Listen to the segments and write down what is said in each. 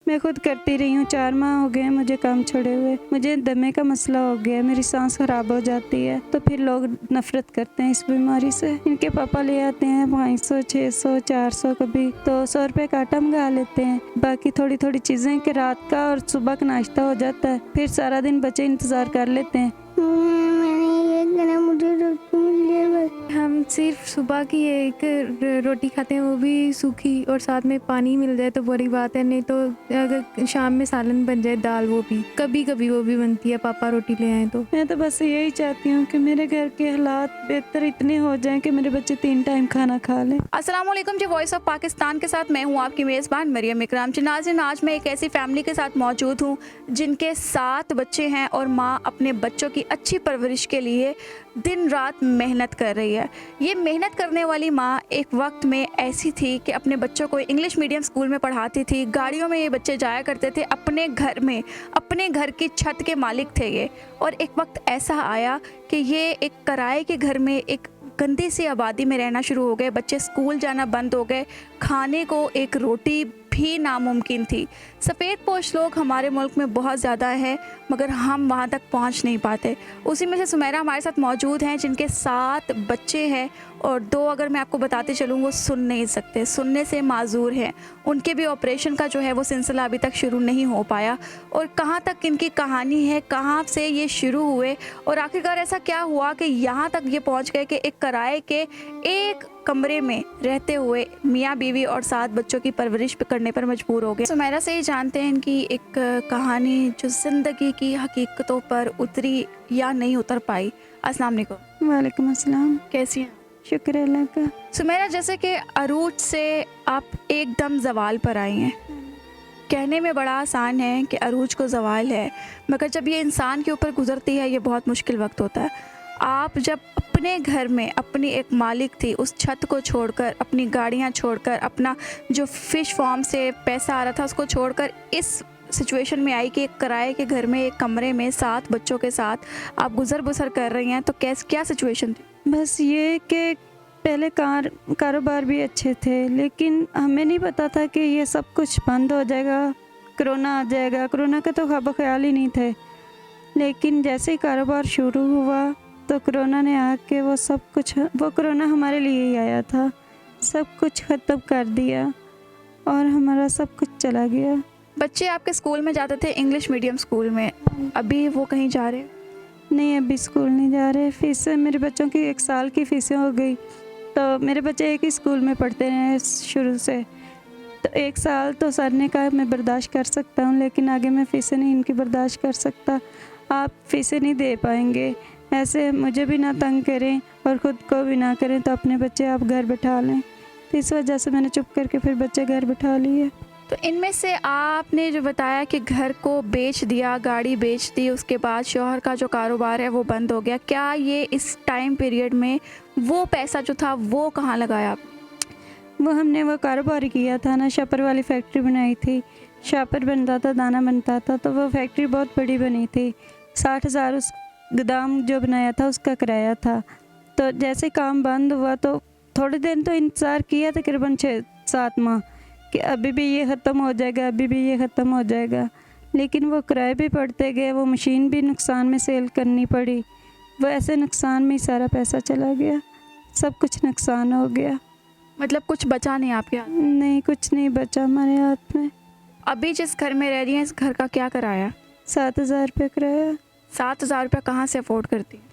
मैं खुद करती रही हूँ, 4 माह हो गए हैं मुझे काम छोड़े हुए। मुझे दमे का मसला हो गया, मेरी सांस खराब हो जाती है, तो फिर लोग नफरत करते हैं इस बीमारी से। इनके पापा ले आते हैं 500, 600, 400, कभी तो 100 रुपये का आटा मंगा लेते हैं। बाकी थोड़ी थोड़ी चीज़ें कि रात का और सुबह का नाश्ता हो जाता है, फिर सारा दिन बच्चे इंतज़ार कर लेते हैं। हम सिर्फ सुबह की एक रोटी खाते हैं, वो भी सूखी, और साथ में पानी मिल जाए तो बड़ी बात है, नहीं तो अगर शाम में सालन बन जाए, दाल, वो भी कभी कभी वो भी बनती है, पापा रोटी ले आए तो। मैं तो बस यही चाहती हूँ कि मेरे घर के हालात बेहतर इतने हो जाएं कि मेरे बच्चे 3 टाइम खाना खा लें। अस्सलाम वालेकुम जी, वॉइस ऑफ पाकिस्तान के साथ मैं हूँ आपकी मेज़बान मरियम इकराम जी। नाज़रीन, आज मैं एक ऐसी फैमिली के साथ मौजूद हूँ जिनके 7 बच्चे हैं और माँ अपने बच्चों की अच्छी परवरिश के लिए दिन रात मेहनत कर रही है। ये मेहनत करने वाली माँ एक वक्त में ऐसी थी कि अपने बच्चों को इंग्लिश मीडियम स्कूल में पढ़ाती थी। गाड़ियों में ये बच्चे जाया करते थे, अपने घर में अपने घर की छत के मालिक थे ये। और एक वक्त ऐसा आया कि ये एक किराए के घर में एक गंदी सी आबादी में रहना शुरू हो गए। बच्चे स्कूल जाना बंद हो गए, खाने को एक रोटी भी नामुमकिन थी। सफ़ेद पोश लोग हमारे मुल्क में बहुत ज़्यादा हैं, मगर हम वहाँ तक पहुँच नहीं पाते। उसी में से सुमेरा हमारे साथ मौजूद हैं जिनके 7 बच्चे हैं और 2 अगर मैं आपको बताते चलूँ वो सुन नहीं सकते, सुनने से माजूर हैं। उनके भी ऑपरेशन का जो है वो सिलसिला अभी तक शुरू नहीं हो पाया। और कहाँ तक इनकी कहानी है, कहाँ से ये शुरू हुए और आखिरकार ऐसा क्या हुआ कि यहाँ तक ये पहुँच गए कि एक किराए के एक कमरे में रहते हुए मियाँ बीवी और 7 बच्चों की परवरिश करने पर मजबूर हो गए। सुमेरा से ही जानते हैं इनकी एक कहानी जो ज़िंदगी की हकीकतों पर उतरी या नहीं उतर पाई। अस्सलाम वालेकुम। वालेकुम अस्सलाम। कैसी हैं? शुक्र है अल्लाह का। सुमेरा, जैसे कि अरूज से आप एकदम जवाल पर आई हैं। कहने में बड़ा आसान है कि अरूज को जवाल है, मगर जब ये इंसान के ऊपर गुजरती है ये बहुत मुश्किल वक्त होता है। आप जब अपने घर में अपनी एक मालिक थी, उस छत को छोड़कर, अपनी गाड़ियाँ छोड़कर, अपना जो फ़िश फार्म से पैसा आ रहा था उसको छोड़कर इस सिचुएशन में आई कि एक किराए के घर में एक कमरे में 7 बच्चों के साथ आप गुज़र बसर कर रही हैं, तो क्या सिचुएशन थी? बस ये कि पहले कारोबार भी अच्छे थे, लेकिन हमें नहीं पता था कि ये सब कुछ बंद हो जाएगा, कोरोना आ जाएगा। कोरोना का तो ख्वाब ख्याल ही नहीं थे, लेकिन जैसे ही कारोबार शुरू हुआ तो कोरोना ने आके वो कोरोना हमारे लिए ही आया था, सब कुछ ख़त्म कर दिया और हमारा सब कुछ चला गया। बच्चे आपके स्कूल में जाते थे, इंग्लिश मीडियम स्कूल में, अभी वो कहीं जा रहे हैं? नहीं, अभी स्कूल नहीं जा रहे। फीसें मेरे बच्चों की 1 साल की फ़ीसें हो गई, तो मेरे बच्चे एक ही स्कूल में पढ़ते रहे शुरू से, तो 1 साल तो सर ने कहा मैं बर्दाश्त कर सकता हूँ, लेकिन आगे मैं फ़ीसें नहीं इनकी बर्दाश्त कर सकता। आप फ़ीसें नहीं दे पाएंगे, ऐसे मुझे भी ना तंग करें और ख़ुद को भी ना करें, तो अपने बच्चे आप घर बैठा लें। तो इस वजह से मैंने चुप करके फिर बच्चे घर बैठा लिए। तो इनमें से आपने जो बताया कि घर को बेच दिया, गाड़ी बेच दी, उसके बाद शौहर का जो कारोबार है वो बंद हो गया, क्या ये इस टाइम पीरियड में वो पैसा जो था वो कहाँ लगाया? वो हमने वो कारोबार किया था ना, शापर वाली फैक्ट्री बनाई थी, शापर बनता था, दाना बनता था, तो वो फैक्ट्री बहुत बड़ी बनी थी। 60,000 उस गोदाम जो बनाया था उसका किराया था। तो जैसे काम बंद हुआ तो थोड़े दिन तो इंतज़ार किया तकरीबन 6-7 माह कि अभी भी ये ख़त्म हो जाएगा, अभी भी ये ख़त्म हो जाएगा, लेकिन वो किराए भी बढ़ते गए, वो मशीन भी नुकसान में सेल करनी पड़ी, वो ऐसे नुकसान में ही सारा पैसा चला गया, सब कुछ नुकसान हो गया। मतलब कुछ बचा नहीं आपके हाथ? नहीं, कुछ नहीं बचा हमारे हाथ में। अभी जिस घर में रह रही हैं, इस घर का क्या किराया? 7,000 रुपये किराया। 7,000 रुपये कहाँ से अफोर्ड करती हैं?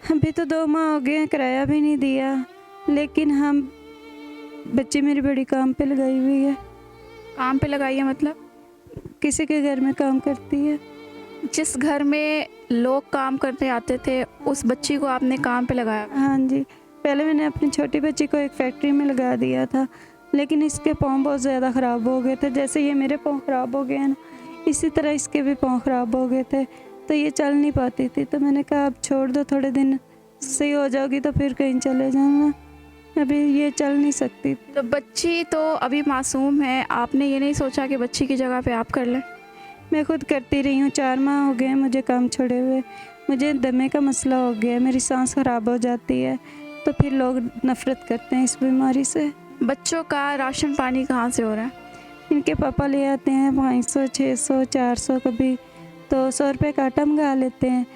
अभी तो 2 माह हो गए, किराया भी नहीं दिया, लेकिन हम बच्ची मेरी बड़ी काम पे लगाई हुई है। काम पे लगाई है मतलब? किसी के घर में काम करती है। जिस घर में लोग काम करने आते थे उस बच्ची को आपने काम पे लगाया? हाँ जी, पहले मैंने अपनी छोटी बच्ची को एक फैक्ट्री में लगा दिया था, लेकिन इसके पाँव बहुत ज़्यादा ख़राब हो गए थे। जैसे ये मेरे पाँव ख़राब हो गए हैं ना, इसी तरह इसके भी पाँव ख़राब हो गए थे, तो ये चल नहीं पाती थी। तो मैंने कहा अब छोड़ दो, थोड़े दिन सही हो जाओगी तो फिर कहीं चले जाना, अभी ये चल नहीं सकती। तो बच्ची तो अभी मासूम है, आपने ये नहीं सोचा कि बच्ची की जगह पे आप कर लें? मैं खुद करती रही हूँ, 4 माह हो गए हैं मुझे काम छोड़े हुए। मुझे दमे का मसला हो गया, मेरी सांस खराब हो जाती है, तो फिर लोग नफरत करते हैं इस बीमारी से। बच्चों का राशन पानी कहाँ से हो रहा है? इनके पापा ले आते हैं 500 600 400 कभी तो 100 रुपये का आटा मंगा लेते हैं।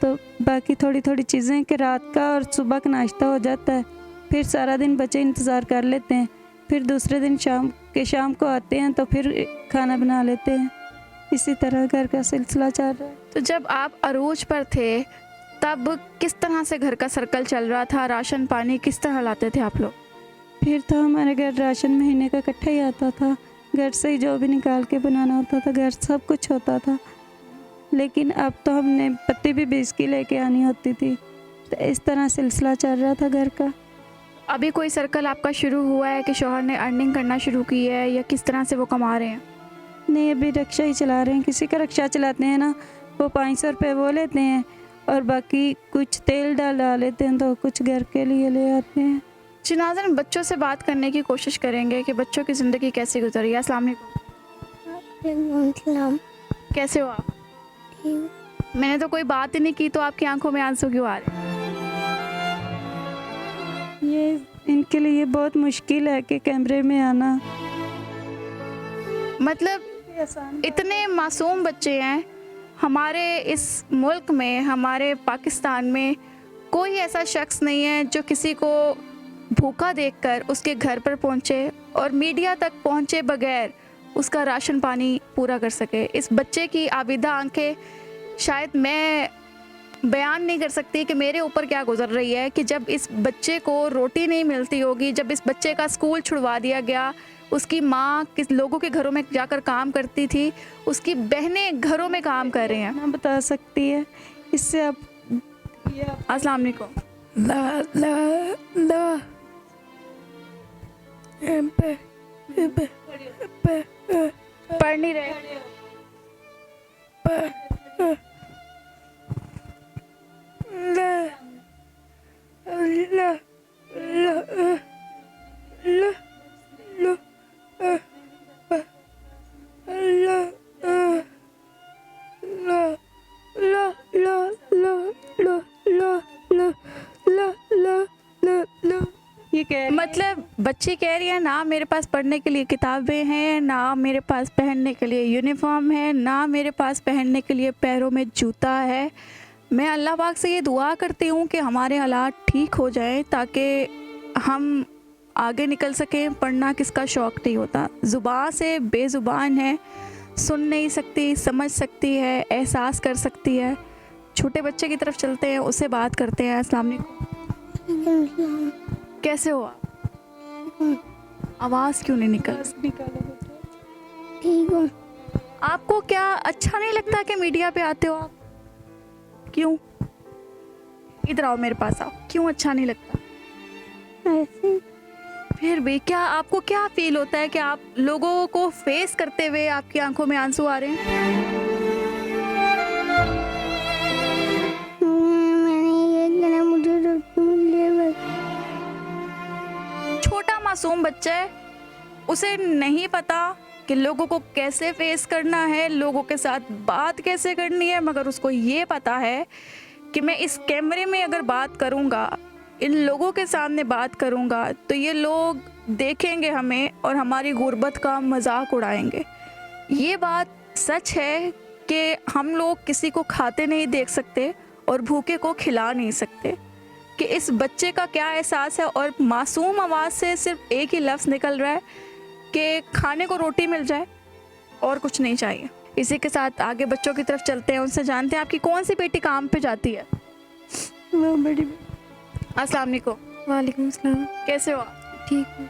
तो बाकी थोड़ी थोड़ी चीज़ें कि रात का और सुबह का नाश्ता हो जाता है। फिर सारा दिन बच्चे इंतज़ार कर लेते हैं। फिर दूसरे दिन शाम को आते हैं तो फिर खाना बना लेते हैं। इसी तरह घर का सिलसिला चल रहा है। तो जब आप अरूज पर थे तब किस तरह से घर का सर्कल चल रहा था? राशन पानी किस तरह लाते थे आप लोग? फिर तो हमारे घर राशन महीने का इकट्ठा ही आता था। घर से ही जो भी निकाल के बनाना होता था, घर सब कुछ होता था। लेकिन अब तो हमने पत्ती भी 20 की लेके आनी होती थी। तो इस तरह सिलसिला चल रहा था घर का। अभी कोई सर्कल आपका शुरू हुआ है कि शौहर ने अर्निंग करना शुरू की है या किस तरह से वो कमा रहे हैं? नहीं, अभी रिक्शा ही चला रहे हैं। किसी का रिक्शा चलाते हैं ना, वो 500 रुपये वो लेते हैं और बाकी कुछ तेल डाल लेते हैं, तो कुछ घर के लिए ले आते हैं। जी नाज़रीन, बच्चों से बात करने की कोशिश करेंगे कि बच्चों की ज़िंदगी कैसी गुजरी है। अस्सलाम वालेकुम। कैसे हो आप? मैंने तो कोई बात ही नहीं की तो आपकी आंखों में आंसू क्यों आ रहे हैं? ये इनके लिए बहुत मुश्किल है कि कैमरे में आना। मतलब इतने मासूम बच्चे हैं हमारे इस मुल्क में, हमारे पाकिस्तान में कोई ऐसा शख्स नहीं है जो किसी को भूखा देखकर उसके घर पर पहुंचे और मीडिया तक पहुंचे बगैर उसका राशन पानी पूरा कर सके। इस बच्चे की आबिदा आंखें शायद मैं बयान नहीं कर सकती कि मेरे ऊपर क्या गुजर रही है कि जब इस बच्चे को रोटी नहीं मिलती होगी, जब इस बच्चे का स्कूल छुड़वा दिया गया, उसकी माँ किस लोगों के घरों में जाकर काम करती थी, उसकी बहनें घरों में काम कर रही हैं। ना बता सकती है इससे आप। अस्सलाम वालेकुम। ला ला ला पढ़ नहीं रहे? ये कह मतलब बच्ची कह रही है ना मेरे पास पढ़ने के लिए किताबें हैं, ना मेरे पास पहनने के लिए यूनिफॉर्म है, ना मेरे पास पहनने के लिए पैरों में जूता है। मैं अल्लाह पाक से ये दुआ करती हूँ कि हमारे हालात ठीक हो जाएं ताकि हम आगे निकल सकें। पढ़ना किसका शौक़ नहीं होता। ज़ुबान से बेज़ुबान है, सुन नहीं सकती, समझ सकती है, एहसास कर सकती है। छोटे बच्चे की तरफ चलते हैं, उससे बात करते हैं। अस्सलाम वालेकुम। कैसे हो आप? आवाज़ क्यों नहीं निकल? ठीक हूँ। आपको क्या अच्छा नहीं लगता कि मीडिया पे आते हो आप? क्यों? इधर आओ, मेरे पास आओ। क्यों अच्छा नहीं लगता? ऐसे फिर भी क्या आपको क्या फील होता है कि आप लोगों को फेस करते हुए आपकी आंखों में आंसू आ रहे हैं? छोटा मासूम बच्चा है, उसे नहीं पता कि लोगों को कैसे फेस करना है, लोगों के साथ बात कैसे करनी है, मगर उसको ये पता है कि मैं इस कैमरे में अगर बात करूँगा, इन लोगों के सामने बात करूँगा तो ये लोग देखेंगे हमें और हमारी गुर्बत का मजाक उड़ाएंगे। ये बात सच है कि हम लोग किसी को खाते नहीं देख सकते और भूखे को खिला नहीं सकते। कि इस बच्चे का क्या एहसास है और मासूम आवाज़ से सिर्फ एक ही लफ्ज़ निकल रहा है कि खाने को रोटी मिल जाए और कुछ नहीं चाहिए। इसी के साथ आगे बच्चों की तरफ चलते हैं, उनसे जानते हैं आपकी कौन सी बेटी काम पे जाती है? वो बड़ी। अस्सलाम वालेकुम। वालेकुम सलाम। कैसे हो आप? ठीक हूँ।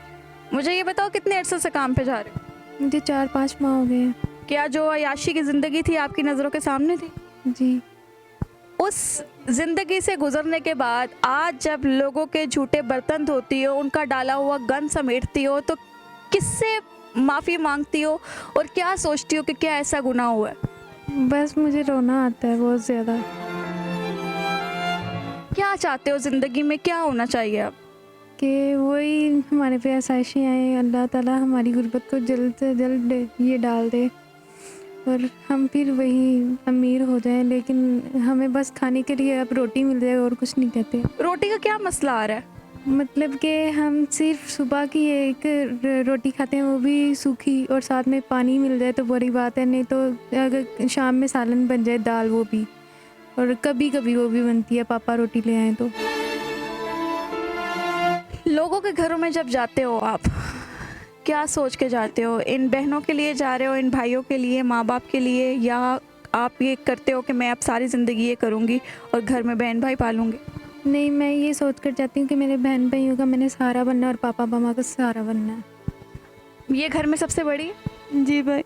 मुझे ये बताओ कितने अरसे से काम पे जा रहे हो? मुझे 4-5 माह हो गए हैं। क्या जो अयाशी की ज़िंदगी थी आपकी नज़रों के सामने थी? जी। उस ज़िंदगी से गुजरने के बाद आज जब लोगों के झूठे बर्तन धोती हो, उनका डाला हुआ गंद समेटती हो, तो किससे माफ़ी मांगती हो और क्या सोचती हो कि क्या ऐसा गुनाह हुआ है? बस मुझे रोना आता है बहुत ज़्यादा। क्या चाहते हो ज़िंदगी में, क्या होना चाहिए अब? कि वही हमारे पे आसाइशें आए, अल्लाह ताला हमारी गुर्बत को जल्द से जल्द ये डाल दे और हम फिर वही अमीर हो जाएं। लेकिन हमें बस खाने के लिए अब रोटी मिल जाए और कुछ नहीं कहते। रोटी का क्या मसला आ रहा है? मतलब कि हम सिर्फ सुबह की एक रोटी खाते हैं, वो भी सूखी, और साथ में पानी मिल जाए तो बड़ी बात है, नहीं तो अगर शाम में सालन बन जाए, दाल, वो भी, और कभी कभी वो भी बनती है, पापा रोटी ले आए तो। लोगों के घरों में जब जाते हो आप, क्या सोच के जाते हो? इन बहनों के लिए जा रहे हो, इन भाइयों के लिए, माँ बाप के लिए, या आप ये करते हो कि मैं अब सारी ज़िंदगी ये करूँगी और घर में बहन भाई पालूँगी? नहीं, मैं ये सोच कर जाती हूँ कि मेरे बहन भाइयों का मैंने सहारा बनना है और पापा मामा का सहारा बनना है। ये घर में सबसे बड़ी है? जी भाई।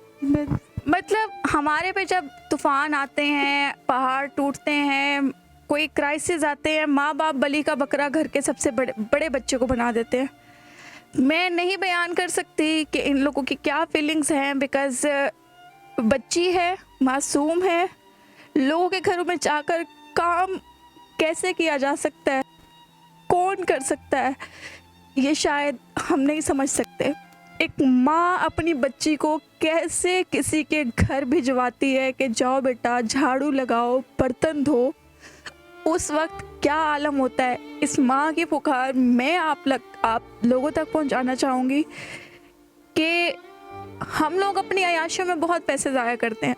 मतलब हमारे पे जब तूफान आते हैं, पहाड़ टूटते हैं, कोई क्राइसिस आते हैं, माँ बाप बलि का बकरा घर के सबसे बड़े बड़े बच्चे को बना देते हैं। मैं नहीं बयान कर सकती कि इन लोगों की क्या फीलिंग्स हैं, बिकॉज़ बच्ची है, मासूम है। लोगों के घरों में जाकर काम कैसे किया जा सकता है, कौन कर सकता है, ये शायद हम नहीं समझ सकते। एक माँ अपनी बच्ची को कैसे किसी के घर भिजवाती है कि जाओ बेटा झाड़ू लगाओ, बर्तन धो, उस वक्त क्या आलम होता है। इस माँ की पुकार मैं आप लोगों तक पहुँचाना चाहूँगी कि हम लोग अपनी अयाशियों में बहुत पैसे ज़ाया करते हैं,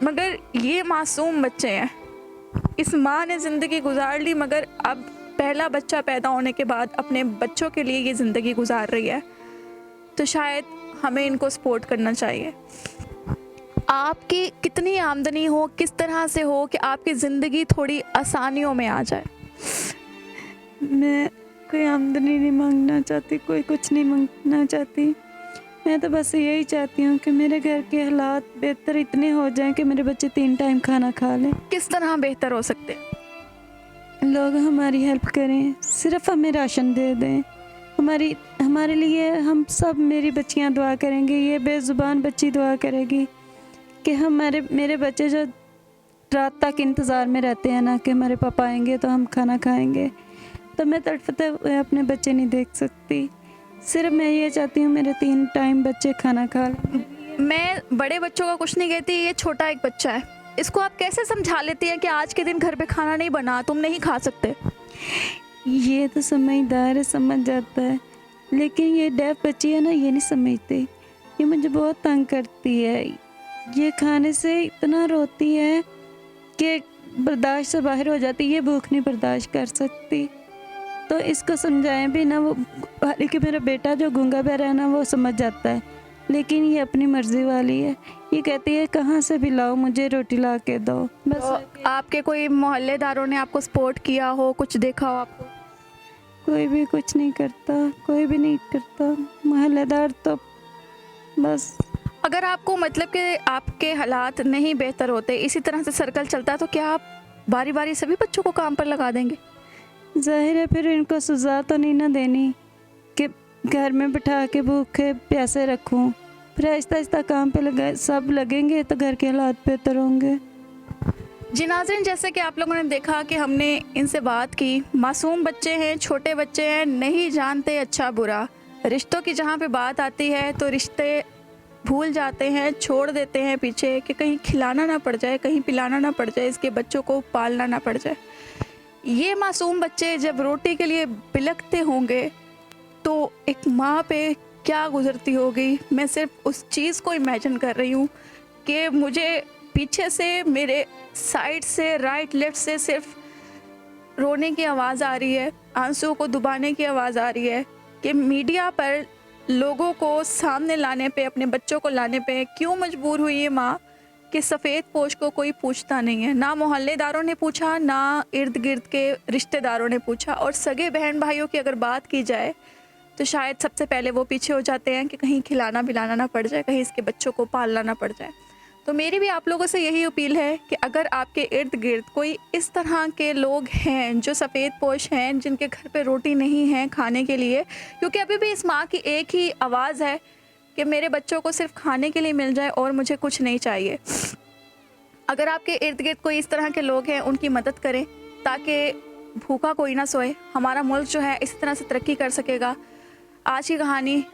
मगर ये मासूम बच्चे हैं। इस माँ ने ज़िंदगी गुजार ली, मगर अब पहला बच्चा पैदा होने के बाद अपने बच्चों के लिए ये ज़िंदगी गुजार रही है, तो शायद हमें इनको सपोर्ट करना चाहिए। आपकी कितनी आमदनी हो, किस तरह से हो कि आपकी ज़िंदगी थोड़ी आसानियों में आ जाए? मैं कोई आमदनी नहीं मांगना चाहती, कोई कुछ नहीं मांगना चाहती। मैं तो बस यही चाहती हूँ कि मेरे घर के हालात बेहतर इतने हो जाएं कि मेरे बच्चे 3 टाइम खाना खा लें। किस तरह बेहतर हो सकते? लोग हमारी हेल्प करें, सिर्फ हमें राशन दे दें। हमारे लिए हम सब, मेरी बच्चियाँ दुआ करेंगी, ये बेज़ुबान बच्ची दुआ करेगी कि मेरे बच्चे जो रात तक इंतज़ार में रहते हैं ना कि हमारे पापा आएंगे तो हम खाना खाएंगे, तो मैं तड़पते हुए अपने बच्चे नहीं देख सकती। सिर्फ मैं ये चाहती हूँ मेरे 3 टाइम बच्चे खाना खा लें। मैं बड़े बच्चों का कुछ नहीं कहती, ये छोटा एक बच्चा है, इसको आप कैसे समझा लेती हैं कि आज के दिन घर पे खाना नहीं बना, तुम नहीं खा सकते? ये तो समझदार है, समझ जाता है, लेकिन ये डेफ बच्ची है ना, ये नहीं समझती। ये मुझे बहुत तंग करती है, ये खाने से इतना रोती है कि बर्दाश्त से बाहर हो जाती है, ये भूख नहीं बर्दाश्त कर सकती। तो इसको समझाएं भी ना, वो हालांकि मेरा बेटा जो गूंगा बहरा है ना, वो समझ जाता है, लेकिन ये अपनी मर्ज़ी वाली है। ये कहती है कहाँ से भी लाओ, मुझे रोटी ला के दो बस। तो आपके कोई मोहल्लेदारों ने आपको सपोर्ट किया हो, कुछ देखा हो आपको? कोई भी कुछ नहीं करता, कोई भी नहीं करता, मोहल्लेदार तो बस। अगर आपको मतलब कि आपके हालात नहीं बेहतर होते, इसी तरह से सर्कल चलता, तो क्या आप बारी बारी सभी बच्चों को काम पर लगा देंगे? जाहिर है फिर इनको सज़ा तो नहीं ना देनी कि घर में बिठा के भूखे प्यासे रखूं। फिर आहिस्ता आहिस्ता काम पे सब लगेंगे तो घर के हालात बेहतर होंगे। जी नाज़रीन, जैसे कि आप लोगों ने देखा कि हमने इनसे बात की, मासूम बच्चे हैं, छोटे बच्चे हैं, नहीं जानते अच्छा बुरा। रिश्तों की जहाँ पे बात आती है तो रिश्ते भूल जाते हैं, छोड़ देते हैं पीछे कि कहीं खिलाना ना पड़ जाए, कहीं पिलाना ना पड़ जाए, इसके बच्चों को पालना ना पड़ जाए। ये मासूम बच्चे जब रोटी के लिए बिलखते होंगे तो एक माँ पे क्या गुजरती होगी, मैं सिर्फ उस चीज़ को इमेजिन कर रही हूँ कि मुझे पीछे से, मेरे साइड से, राइट लेफ़्ट से सिर्फ रोने की आवाज़ आ रही है, आंसू को दबाने की आवाज़ आ रही है कि मीडिया पर लोगों को सामने लाने पे, अपने बच्चों को लाने पे क्यों मजबूर हुई है माँ कि सफ़ेद पोश को कोई पूछता नहीं है। ना मोहल्लेदारों ने पूछा, ना इर्द गिर्द के रिश्तेदारों ने पूछा, और सगे बहन भाइयों की अगर बात की जाए तो शायद सबसे पहले वो पीछे हो जाते हैं कि कहीं खिलाना पिलाना ना पड़ जाए, कहीं इसके बच्चों को पालना ना पड़ जाए। तो मेरी भी आप लोगों से यही अपील है कि अगर आपके इर्द गिर्द कोई इस तरह के लोग हैं जो सफ़ेद पोश हैं, जिनके घर पे रोटी नहीं है खाने के लिए, क्योंकि अभी भी इस माँ की एक ही आवाज़ है कि मेरे बच्चों को सिर्फ खाने के लिए मिल जाए और मुझे कुछ नहीं चाहिए। अगर आपके इर्द गिर्द कोई इस तरह के लोग हैं, उनकी मदद करें ताकि भूखा कोई ना सोए, हमारा मुल्क जो है इस तरह से तरक्की कर सकेगा। आज की कहानी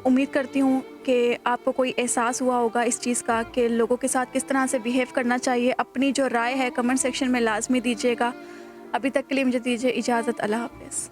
उम्मीद करती हूँ कि आपको कोई एहसास हुआ होगा इस चीज़ का कि लोगों के साथ किस तरह से बिहेव करना चाहिए। अपनी जो राय है कमेंट सेक्शन में लाजमी दीजिएगा। अभी तक के लिए मुझे दीजिए इजाज़त। अल्लाह हाफ़िज़।